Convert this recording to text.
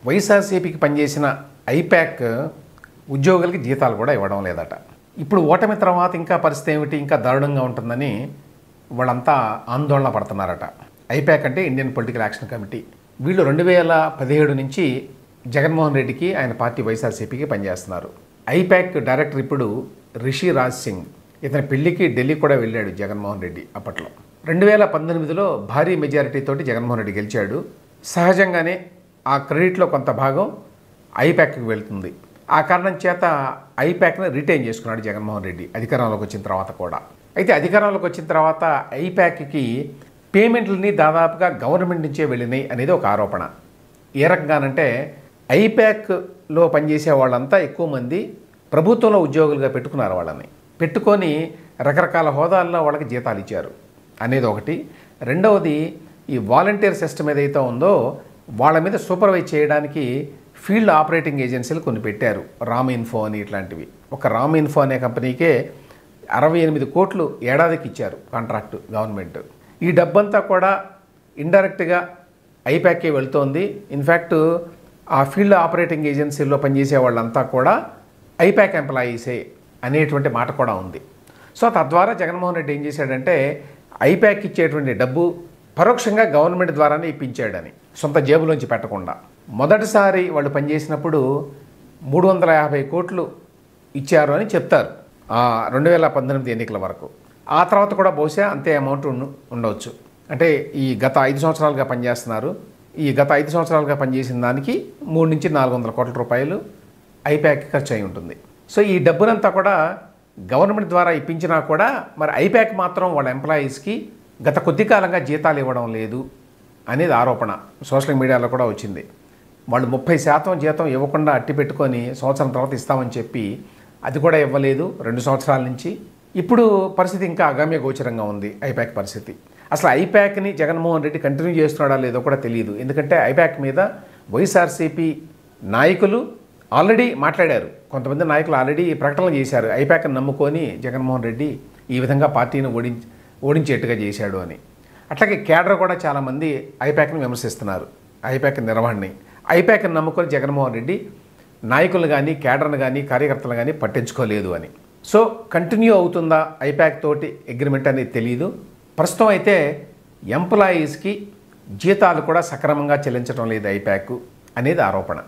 వైఎస్ఆర్సీపీకి పనిచేసిన ఐపాక్ ఉద్యోగులకి జీతాలు కూడా ఇవ్వడం లేదట. ఇప్పుడు ఓటమి తర్వాత ఇంకా పరిస్థితి ఏమిటి, ఇంకా దారుణంగా ఉంటుందని వాళ్ళంతా ఆందోళన పడుతున్నారట. ఐపాక్ అంటే ఇండియన్ పొలిటికల్ యాక్షన్ కమిటీ. వీళ్ళు 2017 నుంచి జగన్మోహన్ రెడ్డికి ఆయన పార్టీ వైఎస్ఆర్సీపీకి పనిచేస్తున్నారు. ఐపాక్ డైరెక్టర్ ఇప్పుడు రిషి రాజ్ సింగ్. ఇతని పెళ్లికి ఢిల్లీ కూడా వెళ్ళాడు జగన్మోహన్ రెడ్డి అప్పట్లో. 2019లో భారీ మెజారిటీ తోటి జగన్మోహన్ రెడ్డి గెలిచాడు. సహజంగానే ఆ క్రెడిట్లో కొంత భాగం ఐపాక్కి వెళ్తుంది. ఆ కారణం చేత ఐపాక్ని రిటైన్ చేసుకున్నాడు జగన్మోహన్ రెడ్డి అధికారంలోకి వచ్చిన తర్వాత కూడా. అయితే అధికారంలోకి వచ్చిన తర్వాత ఐపాక్కి పేమెంట్లని దాదాపుగా గవర్నమెంట్ నుంచే వెళ్ళినాయి అనేది ఒక ఆరోపణ. ఏ రకంగానంటే ఐపాక్లో పనిచేసే వాళ్ళంతా ఎక్కువ మంది ప్రభుత్వంలో ఉద్యోగులుగా పెట్టుకున్నారు. వాళ్ళని పెట్టుకొని రకరకాల హోదాల్లో వాళ్ళకి జీతాలు ఇచ్చారు అనేది ఒకటి. రెండవది, ఈ వాలంటీర్ సిస్టమ్ ఏదైతే ఉందో వాళ్ళ మీద సూపర్వైజ్ చేయడానికి ఫీల్డ్ ఆపరేటింగ్ ఏజెన్సీలు కొన్ని పెట్టారు. రామ్ ఇన్ఫో అని ఇట్లాంటివి. ఒక రామ్ ఇన్ఫో అనే కంపెనీకే 68 కోట్లు ఏడాదికి ఇచ్చారు కాంట్రాక్టు గవర్నమెంట్. ఈ డబ్బంతా కూడా ఇండైరెక్ట్గా ఐపాక్కే వెళ్తోంది. ఇన్ఫ్యాక్ట్ ఆ ఫీల్డ్ ఆపరేటింగ్ ఏజెన్సీల్లో పనిచేసే వాళ్ళంతా కూడా ఐపాక్ ఎంప్లాయీసే అనేటువంటి మాట కూడా ఉంది. సో తద్వారా జగన్మోహన్ రెడ్డి ఏం చేశాడంటే ఐపాక్ ఇచ్చేటువంటి డబ్బు పరోక్షంగా గవర్నమెంట్ ద్వారానే ఇప్పించాడని, సొంత జేబులోంచి పెట్టకుండా. మొదటిసారి వాళ్ళు పనిచేసినప్పుడు 350 కోట్లు ఇచ్చారు అని చెప్తారు 2018 ఎన్నికల వరకు. ఆ తర్వాత కూడా బహుశా అంతే అమౌంట్ ఉండవచ్చు. అంటే ఈ గత 5 సంవత్సరాలుగా పనిచేస్తున్నారు. ఈ గత 5 సంవత్సరాలుగా పనిచేసిన దానికి 300 నుంచి 400 కోట్ల రూపాయలు ఐపాక్ ఖర్చు అయి ఉంటుంది. సో ఈ డబ్బునంతా కూడా గవర్నమెంట్ ద్వారా ఇప్పించినా కూడా మరి ఐపాక్ మాత్రం వాళ్ళ ఎంప్లాయీస్కి గత కొద్ది కాలంగా జీతాలు ఇవ్వడం లేదు అనేది ఆరోపణ సోషల్ మీడియాలో కూడా వచ్చింది. వాళ్ళు 30% జీతం ఇవ్వకుండా అట్టి పెట్టుకొని సంవత్సరం తర్వాత ఇస్తామని చెప్పి అది కూడా ఇవ్వలేదు 2 సంవత్సరాల నుంచి. ఇప్పుడు పరిస్థితి ఇంకా అగమ్య గోచరంగా ఉంది ఐపాక్ పరిస్థితి. అసలు ఐపాక్ని జగన్మోహన్ రెడ్డి కంటిన్యూ చేస్తున్నాడా లేదో కూడా తెలియదు. ఎందుకంటే ఐపాక్ మీద వైఎస్ఆర్సీపీ నాయకులు ఆల్రెడీ మాట్లాడారు. కొంతమంది నాయకులు ఆల్రెడీ ప్రకటనలు చేశారు, ఐపాక్ని నమ్ముకొని జగన్మోహన్ రెడ్డి ఈ విధంగా పార్టీని ఓడించేట్టుగా చేశాడు అని. అట్లాగే కేడర్ కూడా చాలామంది ఐపాక్ని విమర్శిస్తున్నారు, ఐపాక్ నిర్వహణని. ఐపాక్ని నమ్ముకొని జగన్మోహన్ రెడ్డి నాయకులు కానీ కేడర్ను కానీ కార్యకర్తలు కానీ పట్టించుకోలేదు అని. సో కంటిన్యూ అవుతుందా ఐపాక్ తోటి అగ్రిమెంట్ అనేది తెలియదు. ప్రస్తుతం అయితే ఎంప్లాయీస్కి జీతాలు కూడా సక్రమంగా చెల్లించడం లేదు ఐపాక్ అనేది ఆరోపణ.